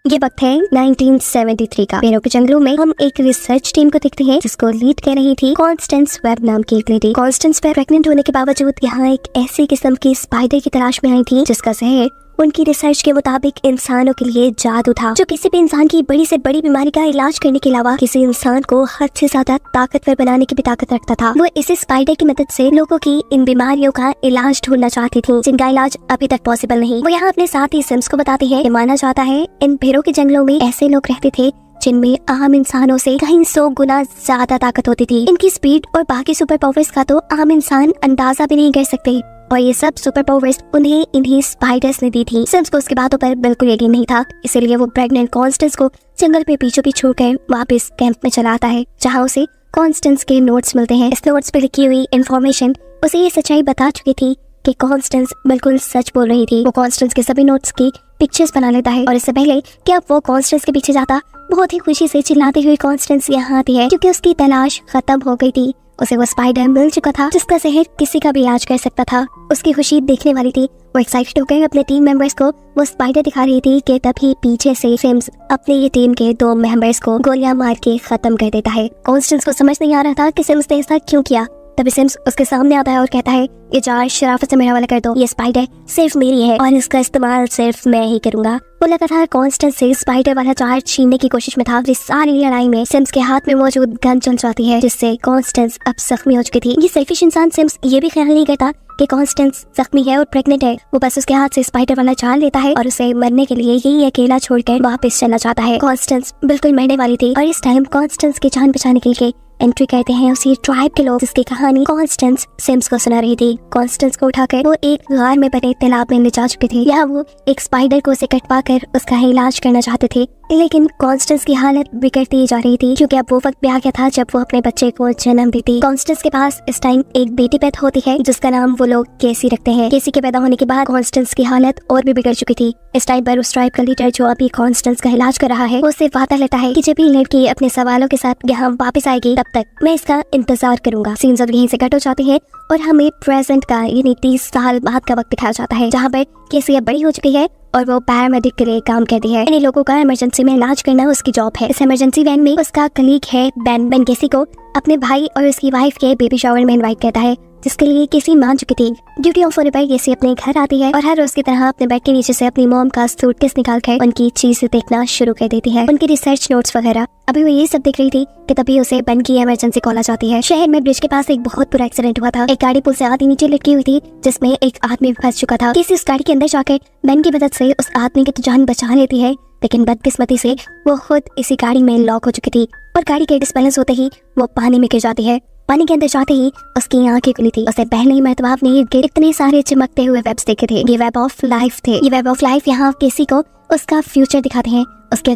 ये वक्त है 1973 का। पेरू के जंगलों में हम एक रिसर्च टीम को देखते हैं जिसको लीड कर रही थी कॉन्स्टेंस वेब नाम की एक लेडी। कॉन्स्टेंस वेब प्रेग्नेंट होने के बावजूद यहाँ एक ऐसी किस्म की स्पाइडर की तलाश में आई थी जिसका जहर उनकी रिसर्च के मुताबिक इंसानों के लिए जादू था, जो किसी भी इंसान की बड़ी से बड़ी बीमारी का इलाज करने के अलावा किसी इंसान को हद से ज्यादा ताकतवर बनाने की भी ताकत रखता था। वो इस स्पाइडर की मदद से लोगों की इन बीमारियों का इलाज ढूंढना चाहती थी जिनका इलाज अभी तक पॉसिबल नहीं। वो यहाँ अपने साथ ही सिम्स को बताती है कि माना जाता है इन पेरू के जंगलों में ऐसे लोग रहते थे जिनमें आम इंसानों से कहीं 100 गुना ज्यादा ताकत होती थी। इनकी स्पीड और बाकी सुपर पावर्स का तो आम इंसान अंदाजा भी नहीं कर सकते, और ये सब सुपर पावर्स उन्हें इन्हीं स्पाइडर्स ने दी थी। सिम्स को उसकी बातों पर बिल्कुल यकीन नहीं था, इसीलिए वो प्रेग्नेंट कॉन्स्टेंस को जंगल पे पीछे छोड़कर वापस कैंप में चला आता है, जहाँ उसे कॉन्स्टेंस के नोट्स मिलते हैं। इस नोट्स पे लिखी हुई इन्फॉर्मेशन उसे ये सच्चाई बता चुकी थी कि कॉन्स्टेंस बिल्कुल सच बोल रही थी। वो कॉन्स्टेंस के सभी नोट्स की पिक्चर्स बना लेता है, और इससे पहले कि अब वो कॉन्स्टेंस के पीछे जाता, बहुत ही खुशी से चिल्लाती हुई कॉन्स्टेंस यहाँ आती है क्योंकि उसकी तलाश खत्म हो गई थी। उसे वो स्पाइडर मिल चुका था जिसका जहर किसी का भी इलाज कर सकता था। उसकी खुशी देखने वाली थी। वो एक्साइटेड होकर अपने टीम मेंबर्स को वो स्पाइडर दिखा रही थी कि तभी पीछे से सिम्स अपने ये टीम के 2 मेंबर्स को गोलियां मार के खत्म कर देता है। कॉन्स्टेंस को समझ नहीं आ रहा था कि सिम्स ने ऐसा क्यों किया। तभी सिम्स उसके सामने आता है और कहता है, ये जार शराफत से मेरा वाला कर दो। ये स्पाइडर सिर्फ मेरी है और इसका इस्तेमाल सिर्फ मैं ही करूंगा। वो लगातार कॉन्स्टेंस से स्पाइडर वाला जार छीनने की कोशिश में था। इस सारी लड़ाई में सिम्स के हाथ में मौजूद गन चल जाती है जिससे कॉन्स्टेंस अब जख्मी हो चुकी थी। ये सेल्फिश इंसान सिम्स ये भी ख्याल नहीं करता कि कॉन्स्टेंस जख्मी है और प्रेग्नेंट है। वो बस उसके हाथ से स्पाइडर वाला जार लेता है और उसे मरने के लिए यही अकेला छोड़कर वापस चला जाता है। कॉन्स्टेंस बिल्कुल मरने वाली थी और इस टाइम कॉन्स्टेंस की जान बचाने के लिए एंट्री करते हैं उसी ट्राइब के लोग जिसकी कहानी कॉन्स्टेंस सिम्स को सुना रही थी। कॉन्स्टेंस को उठाकर वो एक गार में बने तालाब में ले जा चुके थे। यहाँ वो एक स्पाइडर को उसे कटवा कर उसका इलाज करना चाहते थे, लेकिन कॉन्स्टेंस की हालत बिगड़ती जा रही थी क्योंकि अब वो वक्त भी आ गया था जब वो अपने बच्चे को जन्म देती। कॉन्स्टेंस के पास इस टाइम एक बेटी पैदा होती है जिसका नाम वो लोग केसी रखते हैं। केसी के पैदा होने के बाद कॉन्स्टेंस की हालत और भी बिगड़ चुकी थी। इस टाइम पर उस ट्राइब का लीडर जो अभी कॉन्स्टेंस का इलाज कर रहा है वो उससे वादा लेता है कि जब ये लड़की अपने सवालों के साथ यहाँ वापस आएगी तब तक मैं इसका इंतजार करूंगा। सीन्स अब यहीं से कट हो जाते हैं और हमें प्रेजेंट का यानी 30 साल बाद का वक्त दिखाया जाता है जहाँ पर केसी अब बड़ी हो चुकी है और वो पैरामेडिक के लिए काम करती है। इन लोगों का इमरजेंसी में इलाज करना उसकी जॉब है। इस इमरजेंसी वैन में उसका कलीग है बेन। बेन केसी को अपने भाई और उसकी वाइफ के बेबी शावर में इनवाइट करता है जिसके लिए केसी मान चुकी थी। ड्यूटी ऑफ होने पर केसी अपने घर आती है और हर रोज की तरह अपने बेड के नीचे से अपनी मॉम का सूटकेस निकालकर उनकी चीजें देखना शुरू कर देती है, उनकी रिसर्च नोट्स वगैरह। अभी वो ये सब देख रही थी कि तभी उसे बेन की इमरजेंसी कॉल आ जाती है। शहर में ब्रिज के पास एक बहुत बुरा एक्सीडेंट हुआ था। एक गाड़ी पुल से आधी नीचे लटकी हुई थी जिसमें एक आदमी फंस चुका था। केसी उस गाड़ी के अंदर जाकर बेन की मदद से उस आदमी की तो जान बचा लेती है, लेकिन बदकिस्मती से वो खुद इसी गाड़ी में लॉक हो चुकी थी और गाड़ी के डिसबैलेंस होते ही वो पानी में गिर जाती है। पानी के अंदर जाते ही उसकी आंखें खुली थी। उसे पहले ही मरतबा अपने इर्द गिर्द इतने सारे चिमकते हुए वेब्स देखे थे। ये वेब ऑफ लाइफ थे। ये वेब ऑफ लाइफ यहाँ केसी को उसका फ्यूचर दिखाते हैं। उसके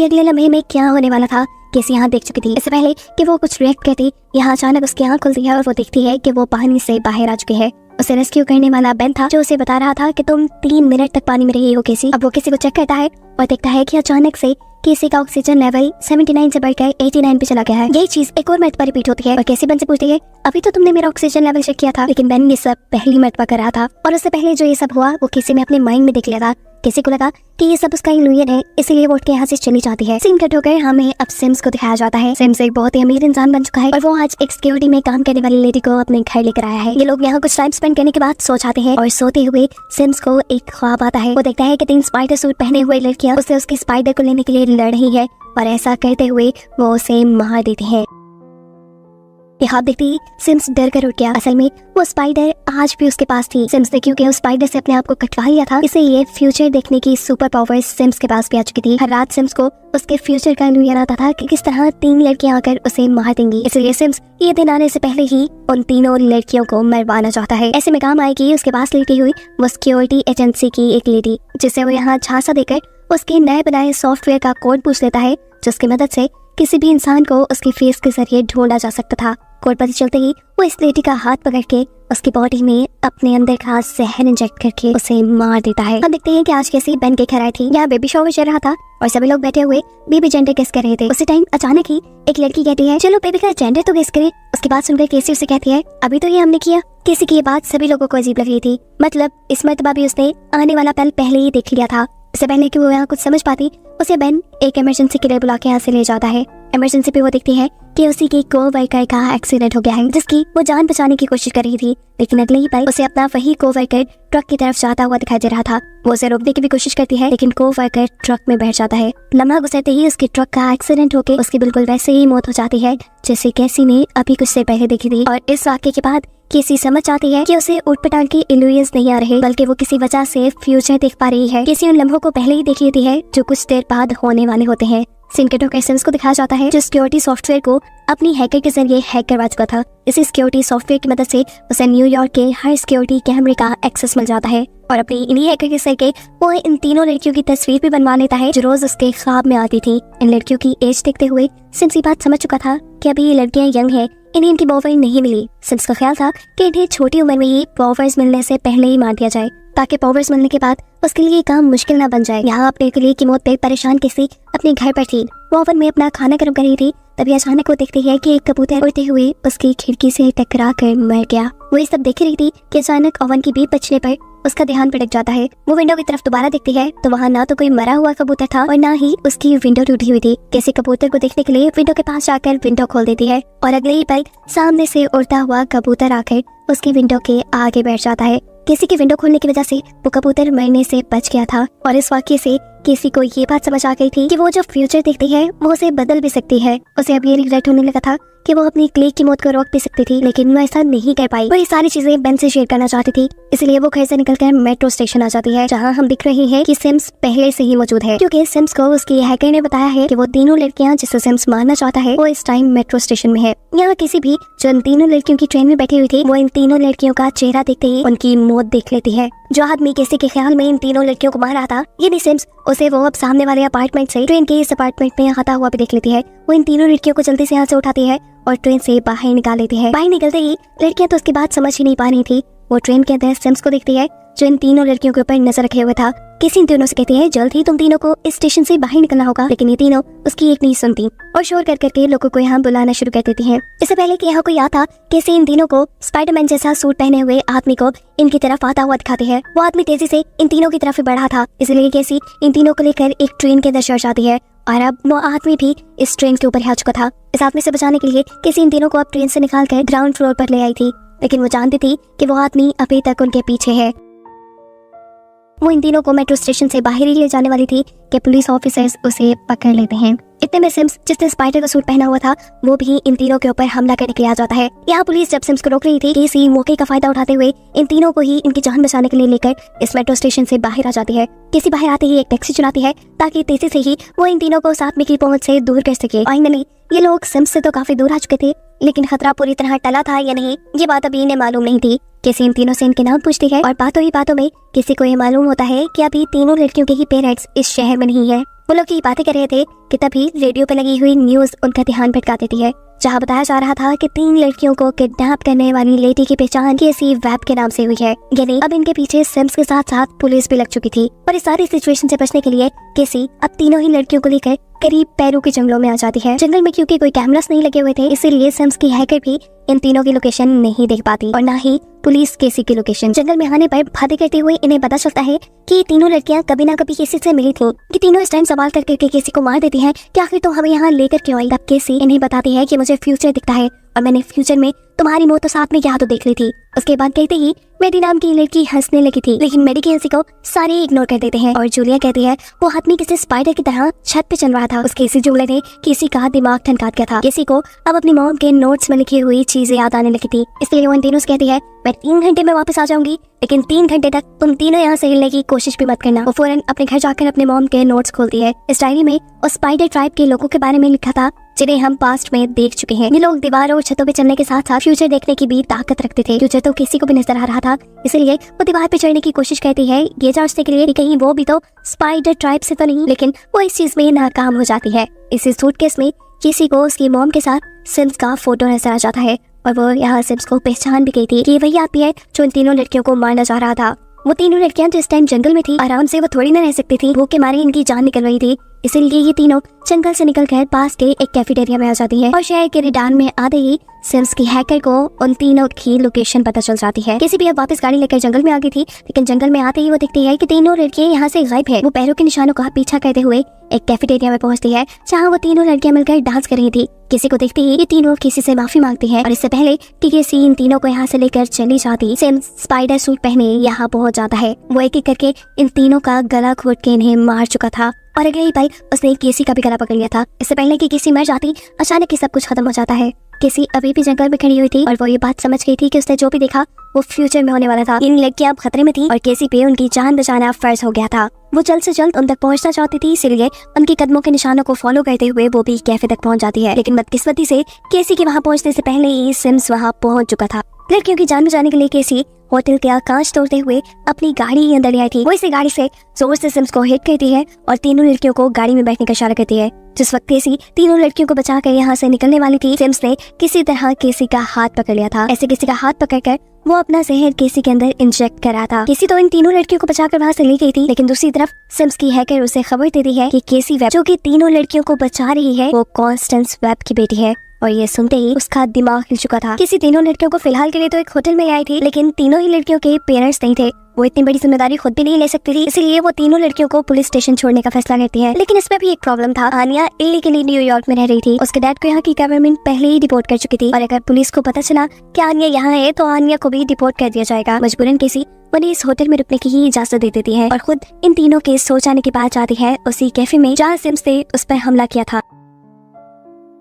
अगले लम्हे में क्या होने वाला था केसी यहाँ देख चुकी थी। इससे पहले कि वो कुछ रिएक्ट करती, यहाँ अचानक उसकी आंख खुलती है और वो देखती है कि वो पानी से बाहर आ चुकी है। उसे रेस्क्यू करने वाला बेन था जो उसे बता रहा था कि तुम 3 मिनट तक पानी में रही हो केसी। अब वो केसी को चेक करता है और देखता है कि अचानक से केसी का ऑक्सीजन लेवल 79 से बढ़कर 89 पे चला गया है। यही चीज एक और मरतबा रिपीट होती है और केसी बेन से पूछती है, अभी तो तुमने मेरा ऑक्सीजन लेवल चेक किया था। लेकिन बेन ये सब पहली मरतबा कर रहा था और उससे पहले जो ये सब हुआ वो केसी ने अपने माइंड में देख लिया था। केसी को लगा कि ये सब उसका इल्यूजन है, इसीलिए वो उठ के यहाँ से चली जाती है। सीन कट होकर हमें अब सिम्स को दिखाया जाता है। सिम्स एक बहुत ही अमीर इंसान बन चुका है और वो आज एक सिक्योरिटी में काम करने वाली लेडी को अपने घर लेकर आया है। ये लोग यहाँ कुछ टाइम स्पेंड करने के बाद सो जाते हैं और सोते हुए सिम्स को एक ख्वाब आता है। वो देखता है कि 3 स्पाइडर सूट पहने हुए लड़कियां उससे उसके स्पाइडर को लेने के लिए लड़ रही है और ऐसा करते हुए वो उसे मार देती है। हाथ देखते ही सिम्स डर कर उठ गया। असल में वो स्पाइडर आज भी उसके पास थी। सिम्स ने क्योंकि उस स्पाइडर से अपने आप को कटवा लिया था, इसे ये फ्यूचर देखने की सुपर पावर्स सिम्स के पास भी आ चुकी थी। हर रात सिम्स को उसके फ्यूचर का इल्यूजन आता था कि किस तरह 3 लड़कियां आकर उसे मार देंगी। इसलिए सिम्स ये दिन आने से पहले ही उन तीनों लड़कियों को मरवाना चाहता है। ऐसे में काम आएगी उसके पास लेटी हुई वो सिक्योरिटी एजेंसी की एक लेडी, जिसे वो यहाँ झांसा देकर उसके नए बनाए सॉफ्टवेयर का कोड पूछ लेता है जिसकी मदद से किसी भी इंसान को उसके फेस के जरिए ढूंढा जा सकता था। कोड पता चलते ही वो इस लेडी का हाथ पकड़ के उसकी बॉडी में अपने अंदर का जहर इंजेक्ट करके उसे मार देता है। हम देखते हैं कि आज कैसे बेन के घर आई थी। यहाँ बेबी शॉवर चल रहा था और सभी लोग बैठे हुए बेबी जेंडर गेस कर रहे थे। उसी टाइम अचानक ही एक लड़की कहती है, चलो बेबी का जेंडर तो गेस करें। उसकी बात सुनकर केसी उसे कहती है, अभी तो ये हमने किया। केसी की ये बात सभी लोगों को अजीब लग रही थी। मतलब इस मरतबा भी उसने आने वाला पल पहले ही देख लिया था। इससे पहले कि वो यहाँ कुछ समझ पाती, उसे बेन एक इमरजेंसी के लिए बुला के यहाँ से ले जाता है। इमरजेंसी पे वो देखती है कि उसी की कोवर्कर का एक्सीडेंट हो गया है, जिसकी वो जान बचाने की कोशिश कर रही थी, लेकिन अगले ही पल उसे अपना वही कोवर्कर ट्रक की तरफ जाता हुआ दिखाई दे रहा था। वो उसे रोकने की भी कोशिश करती है, लेकिन कोवर्कर ट्रक में बैठ जाता है। लम्हा गुजरते ही उसके ट्रक का एक्सीडेंट होकर उसकी बिल्कुल वैसे ही मौत हो जाती है जैसे कैसी ने अभी कुछ देर पहले देखी थी। और इस वाक्य के बाद केसी समझ जाती है कि उसे ऊटपटांग की इल्यूजन्स नहीं आ रहे, बल्कि वो किसी वजह से फ्यूचर देख पा रही है। केसी उन लम्हों को पहले ही देख लेती है जो कुछ देर बाद होने वाले होते हैं। सीन के टॉक एसेंस को दिखाया जाता है, जो सिक्योरिटी सॉफ्टवेयर को अपनी हैकर के जरिए हैक करवा चुका था। इसी सिक्योरिटी सॉफ्टवेयर की मदद से उसे न्यूयॉर्क के हर सिक्योरिटी कैमरे का एक्सेस मिल जाता है और अपनी इन्हीं हैकर के जरिए वो इन तीनों लड़कियों की तस्वीर भी बनवा लेता है जो रोज उसके ख्वाब में आती थी। इन लड़कियों की एज देखते हुए सिम्स ये बात समझ चुका था कि अभी ये लड़कियां यंग है, इन्हें इनकी पॉवर नहीं मिली। सिम्स का ख्याल था कि इन्हें छोटी उम्र में ही पॉवर्स मिलने से पहले ही मार दिया जाए, ताकि पॉवर्स मिलने के बाद उसके लिए काम मुश्किल ना बन जाए। यहाँ अपने लिए की मौत पे परेशान केसी अपने घर पर थी। वो ओवन में अपना खाना गर्म कर रही थी, तभी अचानक वो देखती है कि एक कबूतर उड़ते हुए उसकी खिड़की से टकरा कर मर गया। वो ये सब देख रही थी कि अचानक ओवन की बीप बचने पर उसका ध्यान भटक जाता है। वो विंडो की तरफ दोबारा देखती है तो वहाँ ना तो कोई मरा हुआ कबूतर था और ना ही उसकी विंडो टूटी हुई थी। किसी कबूतर को देखने के लिए विंडो के पास जाकर विंडो खोल देती है और अगले ही पल सामने से उड़ता हुआ कबूतर आकर उसकी विंडो के आगे बैठ जाता है। केसी की विंडो खोलने की वजह से वो कबूतर मरने से बच गया था और इस वाक्य से केसी को ये बात समझ आ गई थी कि वो जो फ्यूचर देखती है वो उसे बदल भी सकती है। उसे अब ये रिग्रेट होने लगा था कि वो अपनी क्ले की मौत को रोक भी सकती थी, लेकिन वो ऐसा नहीं कर पाई। वो ये सारी चीजें बेन से शेयर करना चाहती थी, इसलिए वो घर से निकलकर मेट्रो स्टेशन आ जाती है, जहाँ हम दिख रही है कि सिम्स पहले से ही मौजूद है, क्योंकि सिम्स को उसकी हैकर ने बताया है कि वो तीनों लड़कियां जिसे सिम्स मारना चाहता है वो इस टाइम मेट्रो स्टेशन में है। यहाँ किसी भी जो इन तीनों लड़कियों की ट्रेन में बैठी हुई थी, वो इन तीनों लड़कियों का चेहरा देखते ही उनकी मौत देख लेती है। जो आदमी किसी के ख्याल में इन तीनों लड़कियों को मार रहा था, ये भी सिम्स उसे वो अब सामने वाले अपार्टमेंट से ट्रेन के इस अपार्टमेंट में आता हुआ भी देख लेती है। वो इन तीनों लड़कियों को जल्दी से यहाँ से उठाती है और ट्रेन से बाहर निकाल लेती है। बाहर निकलते ही लड़कियां तो उसकी बात समझ ही नहीं पा रही थी। वो ट्रेन के अंदर सिम्स को देखती है जो इन तीनों लड़कियों के ऊपर नजर रखे हुए था। किसी इन तीनों से कहती है जल्द ही तुम तीनों को इस स्टेशन से बाहर निकलना होगा, लेकिन ये तीनों उसकी एक नहीं सुनती और शोर कर करके लोगों को यहाँ बुलाना शुरू कर देती हैं। इससे पहले कि यहाँ कोई आता, कैसे इन तीनों को स्पाइडरमैन जैसा सूट पहने हुए आदमी को इनकी तरफ आता हुआ दिखाते हैं। वो आदमी तेजी से इन तीनों की तरफ बढ़ा था, इसलिए कैसी इन तीनों को लेकर एक ट्रेन के अंदर चढ़ जाती है और अब वो आदमी भी इस ट्रेन के ऊपर आ चुका था। इस आदमी से बचाने के लिए किसी इन तीनों को अब ट्रेन से निकाल कर ग्राउंड फ्लोर पर ले आई थी, लेकिन वो जानती थी कि वो आदमी अभी तक उनके पीछे है। वो इन तीनों को मेट्रो स्टेशन से बाहर ही ले जाने वाली थी कि पुलिस ऑफिसर्स उसे पकड़ लेते हैं। इतने में सिम्स, जिसने स्पाइडर का सूट पहना हुआ था, वो भी इन तीनों के ऊपर हमला करने के लिए आ जाता है। यहाँ पुलिस जब सिम्स को रोक रही थी, केसी मौके का फायदा उठाते हुए इन तीनों को ही इनकी जान बचाने के लिए लेकर इस मेट्रो स्टेशन से बाहर आ जाती है। केसी बाहर आते ही एक टैक्सी चुराती है ताकि तेजी से ही वो इन तीनों को साथ में की पहुंच से दूर कर सके। फाइनली ये लोग सिम्स से तो काफी दूर आ चुके थे, लेकिन खतरा पूरी तरह टला था या नहीं ये बात अभी इन्हें मालूम नहीं थी। केसी इन तीनों से इनके नाम पूछती है और बातों ही बातों में किसी को ये मालूम होता है कि अभी तीनों लड़कियों के ही पेरेंट्स इस शहर में नहीं है। वो लोग ये बातें कर रहे थे कि तभी रेडियो पे लगी हुई न्यूज उनका ध्यान भटका देती है, जहाँ बताया जा रहा था कि 3 लड़कियों को किडनैप करने वाली लेडी की पहचान केसी वेब के नाम से हुई है। यानी अब इनके पीछे सिम्स के साथ साथ पुलिस भी लग चुकी थी और इस सारी सिचुएशन से बचने के लिए केसी अब तीनों ही लड़कियों को लेकर करीब पेरू के जंगलों में आ जाती है। जंगल में क्योंकि कोई कैमरास नहीं लगे हुए थे, इसीलिए सिम्स की हैकर भी इन तीनों की लोकेशन नहीं देख पाती और ना ही पुलिस केसी की लोकेशन। जंगल में आने पर बातें करते हुए इन्हें पता चलता है कि ये तीनों लड़कियां कभी ना कभी केसी से मिली थी। ये तीनों इस टाइम सवाल करके केसी को मार देती हैं कि आखिर तो हमें यहाँ लेकर क्यों आई। तब केसी इन्हें बताती है कि मुझे फ्यूचर दिखता है और मैंने फ्यूचर में तुम्हारी मौत तो साथ में यहाँ तो देख ली थी। उसके बाद कहते ही मेडी नाम की लड़की हंसने लगी थी, लेकिन मेडी की हंसी को सारे इग्नोर कर देते हैं और जूलिया कहती है वो आदमी किसी स्पाइडर की तरह छत पे चल रहा था। उसके इसी जुमले ने किसी का दिमाग ठनका दिया था। किसी को अब अपनी मॉम के नोट्स में लिखी हुई चीजें याद आने लगी थी, इसलिए वो इन तीनों से कहती है मैं 3 घंटे में वापस आ जाऊंगी, लेकिन 3 घंटे तक तुम तीनों यहाँ से हिलने की कोशिश भी मत करना। वो फौरन अपने घर जाकर अपने मॉम के नोट्स खोलती है। इस डायरी में उस स्पाइडर ट्राइब के लोगों के बारे में लिखा था जिन्हें हम पास्ट में देख चुके हैं। ये लोग दीवारों और छतों पे चलने के साथ साथ फ्यूचर देखने की भी ताकत रखते थे। फ्यूचर तो किसी को भी नजर आ रहा था, इसलिए वो दीवार पे चढ़ने की कोशिश करती है ये जांचने के लिए कि कहीं वो भी तो स्पाइडर ट्राइब से तो नहीं, लेकिन वो इस चीज में नाकाम हो जाती है। इस सूटकेस में किसी को उसकी मॉम के साथ सिम्स का फोटो नजर आ जाता है और वो यहाँ सिम्स को पहचान भी गई थी कि वही आदमी है जो इन तीनों लड़कियों को मारना चाह रहा था। वो तीनों लड़कियां जिस टाइम जंगल में थी, आराम से वो थोड़ी ना रह सकती थी। भूख के मारे इनकी जान निकल रही थी, इसीलिए ये तीनों जंगल से निकलकर पास के एक कैफेटेरिया में आ जाती है और शहर के रिडान में आते ही सिम्स की हैकर को उन तीनों की लोकेशन पता चल जाती है। केसी भी अब वापस गाड़ी लेकर जंगल में आ गई थी, लेकिन जंगल में आते ही वो देखती है कि तीनों लड़कियां यहाँ से गायब है। वो पैरों के निशानों का पीछा करते हुए एक कैफेटेरिया में पहुंचती है जहाँ वो तीनों लड़कियां मिलकर डांस कर रही थी। किसी को देखते ही ये तीनों किसी से माफी मांगती है और इससे पहले कि किसी इन तीनों को यहाँ से लेकर चली जाती, सिम्स स्पाइडर सूट पहने यहाँ पहुंच जाता है। वो एक एक करके इन तीनों का गला घोट के इन्हें मार चुका था और अगले ही पल उसने केसी का भी गला पकड़ लिया था। इससे पहले कि केसी मर जाती, अचानक ही सब कुछ खत्म हो जाता है। केसी अभी भी जंगल में खड़ी हुई थी और वो ये बात समझ गई थी कि उसने जो भी देखा वो फ्यूचर में होने वाला था। इन लड़कियां अब खतरे में थी और केसी पे उनकी जान बचाना फर्ज हो गया था। वो जल्द से जल्द उन तक पहुंचना चाहती थी, इसलिए उनके कदमों के निशानों को फॉलो करते हुए वो भी कैफे तक पहुंच जाती है। लेकिन बदकिस्मती से केसी के वहां पहुंचने से पहले ही सिम्स वहां पहुंच चुका था। लड़कियों की जान बचाने के लिए केसी होटल का कांच तोड़ते हुए अपनी गाड़ी के अंदर ले आई थी। वो इसी गाड़ी से जोर से सिम्स को हिट करती है और तीनों लड़कियों को गाड़ी में बैठने का इशारा करती है। जिस वक्त केसी तीनों लड़कियों को बचाकर यहाँ से निकलने वाली थी, सिम्स ने किसी तरह केसी का हाथ पकड़ लिया था। ऐसे किसी का हाथ पकड़कर वो अपना जहर केसी के अंदर इंजेक्ट कर रहा था। केसी तो इन तीनों लड़कियों को बचाकर वहाँ से ले गई थी, लेकिन दूसरी तरफ सिम्स की हैकर उसे खबर देती है कि केसी वेब जो कि तीनों लड़कियों को बचा रही है वो कॉन्स्टेंस वेब की बेटी है। और ये सुनते ही उसका दिमाग हिल चुका था। किसी तीनों लड़कियों को फिलहाल के लिए तो एक होटल में आई थी, लेकिन तीनों ही लड़कियों के पेरेंट्स नहीं थे। वो इतनी बड़ी जिम्मेदारी खुद भी नहीं ले सकती थी, इसलिए वो तीनों लड़कियों को पुलिस स्टेशन छोड़ने का फैसला करती है। लेकिन इसमें भी एक प्रॉब्लम था। आनिया इलीगली न्यूयॉर्क में रह रही थी। उसके डैड को यहाँ की गवर्नमेंट पहले ही डिपोर्ट कर चुकी थी और अगर पुलिस को पता चला कि आनिया यहाँ है तो आनिया को भी डिपोर्ट कर दिया जाएगा। मजबूरन केसी उन्हें इस होटल में रुकने की ही इजाजत दे देती है और खुद इन तीनों के सो जाने के बाद जाती है उसी कैफे में जहाँ सिम्स ने उस पर हमला किया था।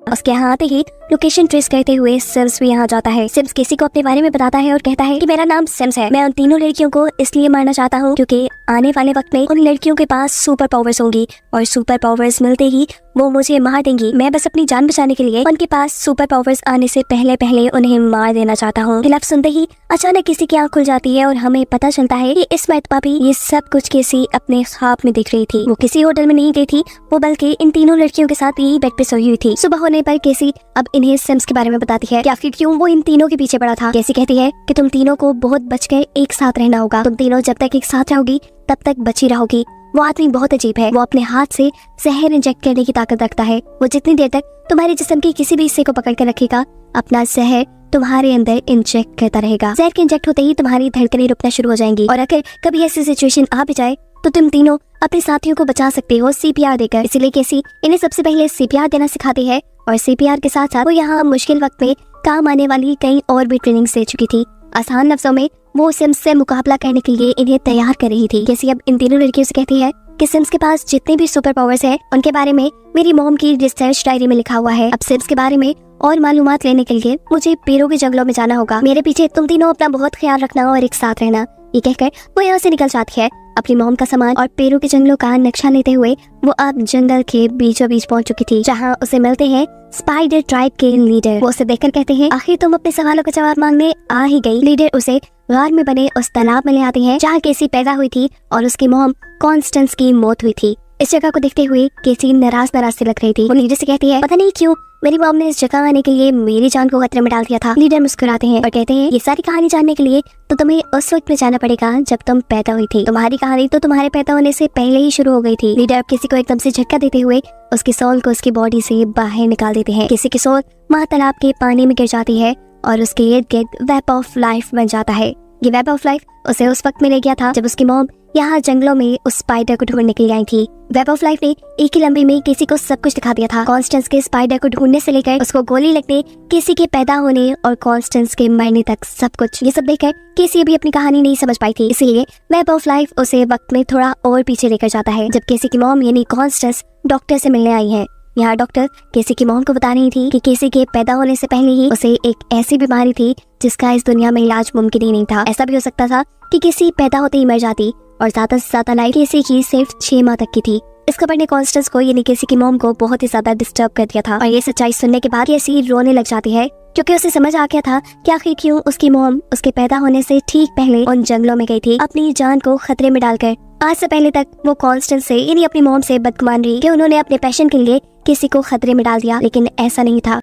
उसके यहाँ आते ही लोकेशन ट्रेस करते हुए सिम्स भी यहाँ जाता है। सिम्स केसी को अपने बारे में बताता है और कहता है कि मेरा नाम सिम्स है। मैं उन तीनों लड़कियों को इसलिए मारना चाहता हूँ क्योंकि आने वाले वक्त में उन लड़कियों के पास सुपर पावर्स होंगी और सुपर पावर्स मिलते ही वो मुझे मार देंगी। मैं बस अपनी जान बचाने के लिए उनके पास सुपर पावर्स आने से पहले उन्हें मार देना चाहता हूँ। खिलाफ सुनते ही अचानक किसी की आँख खुल जाती है और हमें पता चलता है कि इस मरतबा भी ये सब कुछ केसी अपने ख्वाब में दिख रही थी। वो किसी होटल में नहीं गई थी, वो बल्कि इन तीनों लड़कियों के साथ यही बेड पे सोई हुई थी। सुबह होने पर केसी अब इन्हें सिम्स के बारे में बताती है कि आखिर क्यों वो इन तीनों के पीछे पड़ा था। केसी कहती है कि तुम तीनों को बहुत बचकर एक साथ रहना होगा। तुम तीनों जब तक एक साथ रहोगी तब तक बची रहोगी। वो आदमी बहुत अजीब है। वो अपने हाथ से जहर इंजेक्ट करने की ताकत रखता है। वो जितनी देर तक तुम्हारे जिस्म के किसी भी हिस्से को पकड़ कर रखेगा, अपना जहर तुम्हारे अंदर इंजेक्ट करता रहेगा। जहर के इंजेक्ट होते ही तुम्हारी धड़कनें रुकना शुरू हो जाएंगी और अगर कभी ऐसी सिचुएशन आ भी जाए तो तुम तीनों अपने साथियों को बचा सकते हो सीपीआर देकर। इसीलिए केसी इन्हें सबसे पहले सीपीआर देना सिखाती है और सीपीआर के साथ साथ वो यहाँ मुश्किल वक्त में काम आने वाली कई और भी ट्रेनिंग दे चुकी थी। आसान लफ्जों में वो सिम्स से मुकाबला करने के लिए इन्हें तैयार कर रही थी। केसी अब इन तीनों लड़कियों से कहती है कि सिम्स के पास जितने भी सुपर पावर्स है उनके बारे में मेरी मॉम की रिसर्च डायरी में लिखा हुआ है। अब सिम्स के बारे में और मालूमात लेने के लिए मुझे पेरू के जंगलों में जाना होगा। मेरे पीछे तुम तीनों अपना बहुत ख्याल रखना और एक साथ रहना। ये कहकर वो यहाँ से निकल जाती है। अपनी मॉम का सामान और पेरू के जंगलों का नक्शा लेते हुए वो अब जंगल के बीचों बीच पहुंच चुकी थी, जहाँ उसे मिलते हैं स्पाइडर ट्राइब के लीडर। वो उसे देखकर कहते हैं आखिर तुम अपने सवालों का जवाब मांगने आ ही गई। लीडर उसे गार में बने उस तालाब में ले आती है जहाँ केसी पैदा हुई थी और उसकी मॉम कॉन्स्टेंस की मौत हुई थी। इस जगह को देखते हुए केसी नाराज से लग रही थी। वो लीडर से कहती है पता नहीं क्यों मेरी मॉम ने इस जगह आने के लिए मेरी जान को खतरे में डाल दिया था। लीडर मुस्कुराते हैं और कहते हैं ये सारी कहानी जानने के लिए तो तुम्हें उस वक्त में जाना पड़ेगा जब तुम पैदा हुई थी। तुम्हारी कहानी तो तुम्हारे पैदा होने से पहले ही शुरू हो गई थी। लीडर अब किसी को एकदम से झटका देते हुए उसकी सोल को उसकी बॉडी से बाहर निकाल देते हैं। किसी की सोल वहाँ तालाब के पानी में गिर जाती है और उसके इर्द गिर्द वेब ऑफ लाइफ बन जाता है। ये वेब ऑफ लाइफ उसे उस वक्त मिल गया था जब उसकी मॉम यहाँ जंगलों में उस स्पाइडर को ढूंढने के लिए आई थी। वेब ऑफ लाइफ ने एक ही लम्बे में किसी को सब कुछ दिखा दिया था। कॉन्स्टेंस के स्पाइडर को ढूंढने से लेकर उसको गोली लगने, किसी के पैदा होने और कॉन्स्टेंस के मरने तक सब कुछ। ये सब देखकर केसी अभी अपनी कहानी नहीं समझ पाई थी, इसीलिए वेब ऑफ लाइफ उसे वक्त में थोड़ा और पीछे लेकर जाता है जब केसी की मॉम यानी कॉन्स्टेंस डॉक्टर से मिलने आई है। यहाँ डॉक्टर केसी की मॉम को बता रही थी कि केसी के पैदा होने से पहले ही उसे एक ऐसी बीमारी थी जिसका इस दुनिया में इलाज मुमकिन ही नहीं था। ऐसा भी हो सकता था कि केसी पैदा होते ही मर जाती और ज्यादा से ज्यादा लाइफ केसी की सिर्फ 6 माह तक की थी। इस खबर ने कॉन्स्टेंस को यानी केसी की मॉम को बहुत ही ज्यादा डिस्टर्ब कर दिया था और ये सच्चाई सुनने के बाद केसी रोने लग जाती है क्योंकि उसे समझ आ गया था कि आखिर क्यों उसकी मॉम उसके पैदा होने से ठीक पहले उन जंगलों में गई थी अपनी जान को खतरे में डालकर। आज से पहले तक वो कॉन्स्टेंस से यानी अपनी मॉम से बदगुमान रही कि उन्होंने अपने पैशन के लिए किसी को खतरे में डाल दिया, लेकिन ऐसा नहीं था।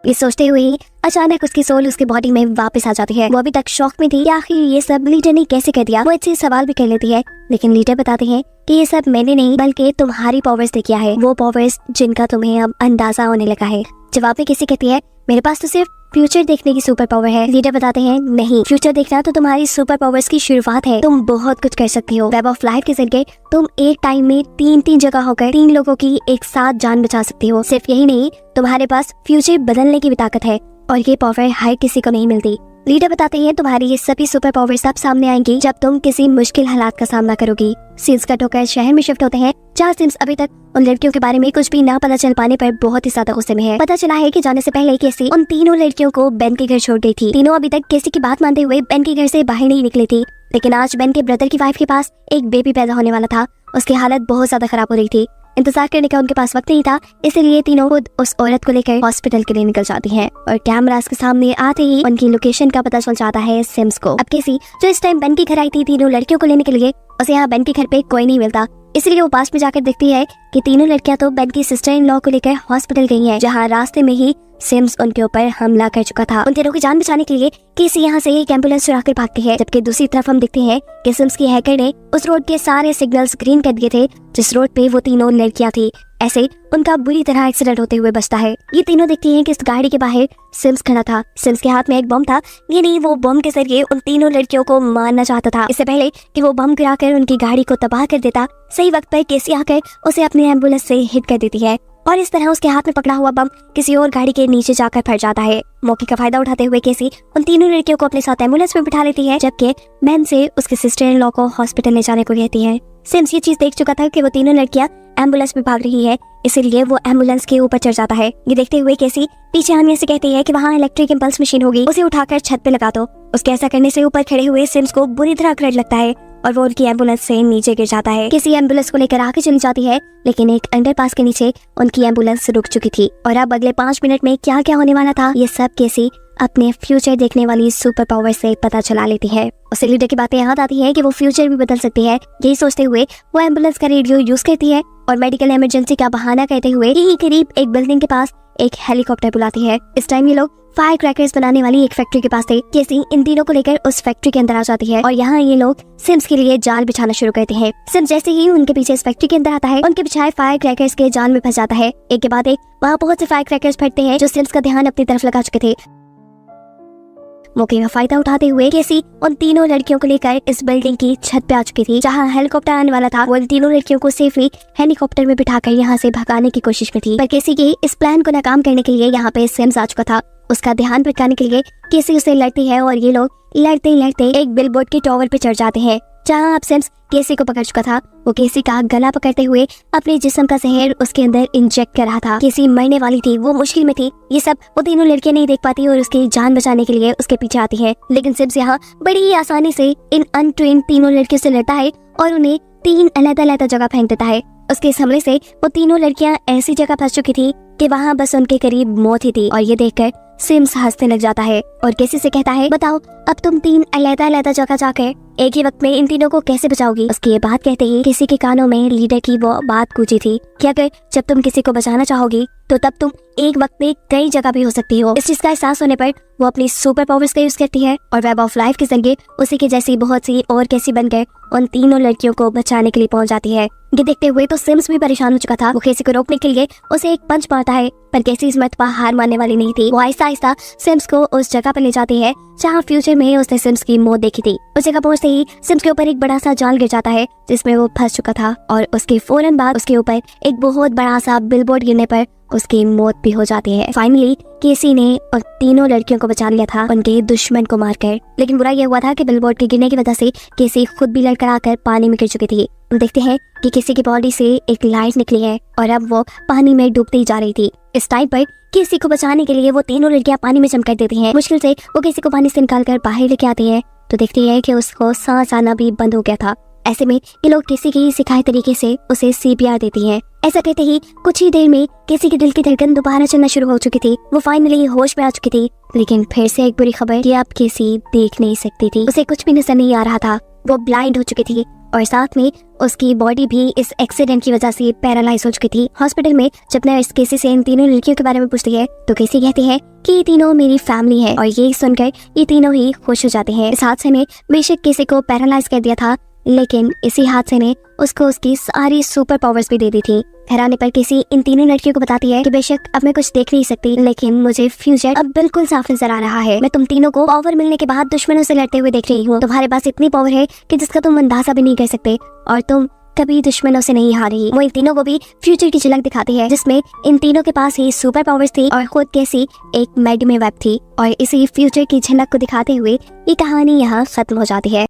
ये सोचते हुए ही अचानक उसकी सोल उसकी बॉडी में वापस आ जाती है। वो अभी तक शॉक में थी कि आखिर ये सब लीडर ने कैसे कर दिया। वो अच्छे सवाल भी कर लेती है, लेकिन लीडर बताते हैं कि ये सब मैंने नहीं बल्कि तुम्हारी पावर्स से किया है, वो पावर्स जिनका तुम्हें अब अंदाजा होने लगा है। जवाब में किसी कहती है मेरे पास तो सिर्फ फ्यूचर देखने की सुपर पावर है। लीडर बताते हैं नहीं, फ्यूचर देखना तो तुम्हारी सुपर पावर्स की शुरुआत है। तुम बहुत कुछ कर सकती हो। वेब ऑफ लाइफ के जरिए तुम एक टाइम में तीन जगह होकर 3 लोगों की एक साथ जान बचा सकती हो। सिर्फ यही नहीं, तुम्हारे पास फ्यूचर बदलने की भी ताकत है और ये पावर हर किसी को नहीं मिलती। लीडर बताते हैं तुम्हारी ये सभी सुपर पावर सब सामने आएंगी जब तुम किसी मुश्किल हालात का सामना करोगी। सीन्स कट होकर शहर में शिफ्ट होते हैं जहाँ सिम्स अभी तक उन लड़कियों के बारे में कुछ भी ना पता चल पाने पर बहुत ही ज्यादा गुस्से में है। पता चला है कि जाने से पहले केसी उन 3 लड़कियों को बेन के घर छोड़ गई थी। तीनों अभी तक केसी की बात मानते हुए बेन के घर से बाहर नहीं निकली थी, लेकिन आज बेन के ब्रदर की वाइफ के पास एक बेबी पैदा होने वाला था। उसकी हालत बहुत ज्यादा खराब हो रही थी। इंतजार करने का उनके पास वक्त नहीं था, इसलिए तीनों खुद उस औरत को लेकर हॉस्पिटल के लिए निकल जाती हैं और कैमरास के सामने आते ही उनकी लोकेशन का पता चल जाता है सिम्स को। अब केसी जो इस टाइम बेन के घर आई थी 3 लड़कियों को लेने के लिए, उसे यहाँ बेन के घर पे कोई नहीं मिलता, इसलिए वो पास में जाकर देखती है कि 3 लड़कियां तो बेन की सिस्टर इन लॉ को लेकर हॉस्पिटल गई हैं, जहाँ रास्ते में ही सिम्स उनके ऊपर हमला कर चुका था। उन तीनों की जान बचाने के लिए केसी यहाँ से एक एम्बुलेंस चुरा कर भागती है, जबकि दूसरी तरफ हम देखते हैं कि सिम्स की हैकर ने उस रोड के सारे सिग्नल्स ग्रीन कर दिए थे जिस रोड पे वो 3 लड़कियां थी। ऐसे उनका बुरी तरह एक्सीडेंट होते हुए बचता है। ये तीनों देखती हैं कि इस गाड़ी के बाहर सिम्स खड़ा था। सिम्स के हाथ में एक बम था, ये नहीं वो बम के जरिए उन 3 लड़कियों को मारना चाहता था। इससे पहले कि वो बम गिराकर उनकी गाड़ी को तबाह कर देता, सही वक्त पर केसी आकर उसे अपनी एम्बुलेंस से हिट कर देती है और इस तरह उसके हाथ में पकड़ा हुआ बम किसी और गाड़ी के नीचे जाकर फट जाता है। मौके का फायदा उठाते हुए केसी उन 3 लड़कियों को अपने साथ एम्बुलेंस में बिठा लेती है, जबकि मैन से उसके सिस्टर इन लॉ को हॉस्पिटल ले जाने को कहती है। सिम्स ये चीज देख चुका था कि वो 3 लड़कियां एम्बुलेंस में भाग रही है, इसीलिए वो एम्बुलेंस के ऊपर चढ़ जाता है। ये देखते हुए केसी पीछे आने से कहती है कि वहाँ इलेक्ट्रिक इम्पल्स मशीन होगी, उसे उठाकर छत पे लगा दो। उसके ऐसा करने से ऊपर खड़े हुए सिम्स को बुरी तरह करंट लगता है और वो उनकी एम्बुलेंस से नीचे गिर जाता है। किसी एम्बुलेंस को लेकर आगे चली जाती है, लेकिन एक अंडरपास के नीचे उनकी एम्बुलेंस रुक चुकी थी और अब अगले 5 मिनट में क्या क्या होने वाला था ये सब केसी अपने फ्यूचर देखने वाली सुपर पावर से पता चला लेती है। उसे लीडर की बातें याद आती है कि वो फ्यूचर भी बदल सकती है। यही सोचते हुए वो एम्बुलेंस का रेडियो यूज करती है और मेडिकल इमरजेंसी का बहाना करते हुए यही करीब एक बिल्डिंग के पास एक हेलीकॉप्टर बुलाती है। इस टाइम ये लोग फायर क्रैकर्स बनाने वाली एक फैक्ट्री के पास थे। केसी इन तीनों को लेकर उस फैक्ट्री के अंदर आ जाती है और यहाँ ये लोग सिम्स के लिए जाल बिछाना शुरू करते हैं। सिम्स जैसे ही उनके पीछे इस फैक्ट्री के अंदर आता है, उनके बिछाए फायर क्रैकर्स के जाल में फंस जाता है। एक के बाद एक वहाँ बहुत से फायर क्रैकर्स फटते हैं जो सिम्स का ध्यान अपनी तरफ लगा चुके थे। मौके का फायदा उठाते हुए केसी उन 3 लड़कियों को लेकर इस बिल्डिंग की छत पे आ चुकी थी, जहां हेलीकॉप्टर आने वाला था। वो इन 3 लड़कियों को सेफली हेलीकॉप्टर में बिठाकर यहां से भगाने की कोशिश में थी, पर केसी के इस प्लान को नाकाम करने के लिए यहाँ पे सिम्स आ चुका था। उसका ध्यान भटकाने के लिए केसी उसे लड़ती है और ये लोग लड़ते लड़ते एक बिलबोर्ड के टॉवर पे चढ़ जाते हैं, जहाँ अब सिम्स केसी को पकड़ चुका था। वो केसी का गला पकड़ते हुए अपने जिस्म का जहर उसके अंदर इंजेक्ट कर रहा था। केसी मरने वाली थी, वो मुश्किल में थी। ये सब वो 3 लड़कियां नहीं देख पाती और उसकी जान बचाने के लिए उसके पीछे आती है, लेकिन सिम्स यहाँ बड़ी ही आसानी से इन अनट्रेन्ड 3 लड़कियों से लड़ता है और उन्हें 3 अलग-अलग जगह फेंक देता है। उसके इस हमले से वो 3 लड़कियां ऐसी जगह फंस चुकी थी कि वहाँ बस उनके करीब मौत ही थी और ये देखकर सिम्स हंसने लग जाता है और केसी से कहता है बताओ अब तुम 3 अलग-अलग जगह जाकर एक ही वक्त में इन तीनों को कैसे बचाओगी। उसकी ये बात कहते ही किसी के कानों में लीडर की वो बात गूंजी थी कि अगर जब तुम किसी को बचाना चाहोगी तो तब तुम एक वक्त में कई जगह भी हो सकती हो। इस चीज का एहसास होने पर वो अपनी सुपर पावर्स का यूज करती है और वेब ऑफ लाइफ के जरिए उसी के जैसी बहुत सी और केसी बनकर उन 3 लड़कियों को बचाने के लिए पहुंच जाती है। ये देखते हुए तो सिम्स भी परेशान हो चुका था। वो केसी को रोकने के लिए उसे एक पंच मारता है, पर केसी इस मर्तबा हार मानने वाली नहीं थी। वो आहिस्ता आहिस्ता सिम्स को उस जगह पर ले जाती है जहाँ फ्यूचर में उसने सिम्स की मौत देखी थी। उस जगह पहुंचते ही सिम्स के ऊपर एक बड़ा सा जाल गिर जाता है जिसमें वो फंस चुका था और उसके फौरन बाद उसके ऊपर एक बहुत बड़ा सा बिलबोर्ड गिरने पर उसकी मौत भी हो जाती है। फाइनली केसी ने उन 3 लड़कियों को बचा लिया था उनके दुश्मन को मारकर, लेकिन बुरा यह हुआ था कि बिलबोर्ड के गिरने की वजह से केसी खुद भी लड़खड़ाकर पानी में गिर चुकी थी। हम देखते हैं कि केसी की बॉडी से एक लाइट निकली है और अब वो पानी में डूबती जा रही थी। इस टाइम पर केसी को बचाने के लिए वो 3 लड़कियां पानी में जम कर देती हैं। मुश्किल से वो केसी को पानी से निकालकर बाहर लेके आती है तो देखती है कि उसको सांस आना भी बंद हो गया था। ऐसे में ये लोग केसी के सिखाए तरीके से उसे CPR देती हैं। ऐसा कहते ही कुछ ही देर में केसी के दिल की धड़कन दोबारा चलना शुरू हो चुकी थी। वो फाइनली होश में आ चुकी थी, लेकिन फिर से एक बुरी खबर कि अब केसी देख नहीं सकती थी। उसे कुछ भी नजर नहीं आ रहा था। वो ब्लाइंड हो चुकी थी और साथ में उसकी बॉडी भी इस एक्सीडेंट की वजह से पैरालाइज हो चुकी थी। हॉस्पिटल में जब नर्स केसी से इन तीनों लड़कियों के बारे में पूछती है तो केसी कहती है कि ये तीनों मेरी फैमिली है, और ये सुनकर ये तीनों ही खुश हो जाते हैं। इस हादसे में बेशक केसी को पैरालाइज कर दिया था, लेकिन इसी हादसे ने उसको उसकी सारी सुपर पावर्स भी दे दी थी। घर आने पर केसी इन तीनों लड़कियों को बताती है कि बेशक अब मैं कुछ देख नहीं सकती, लेकिन मुझे फ्यूचर अब बिल्कुल साफ नजर आ रहा है। मैं तुम तीनों को पावर मिलने के बाद दुश्मनों से लड़ते हुए देख रही हूँ। तुम्हारे पास इतनी पावर है कि जिसका तुम अंदाजा भी नहीं कर सकते, और तुम कभी दुश्मनों से नहीं हारी। वो इन तीनों को भी फ्यूचर की झलक दिखाती है, जिसमें इन तीनों के पास ही सुपर पावर्स थी और खुद केसी एक मेड में वेब थी। और इसी फ्यूचर की झलक को दिखाते हुए ये कहानी यहाँ खत्म हो जाती है।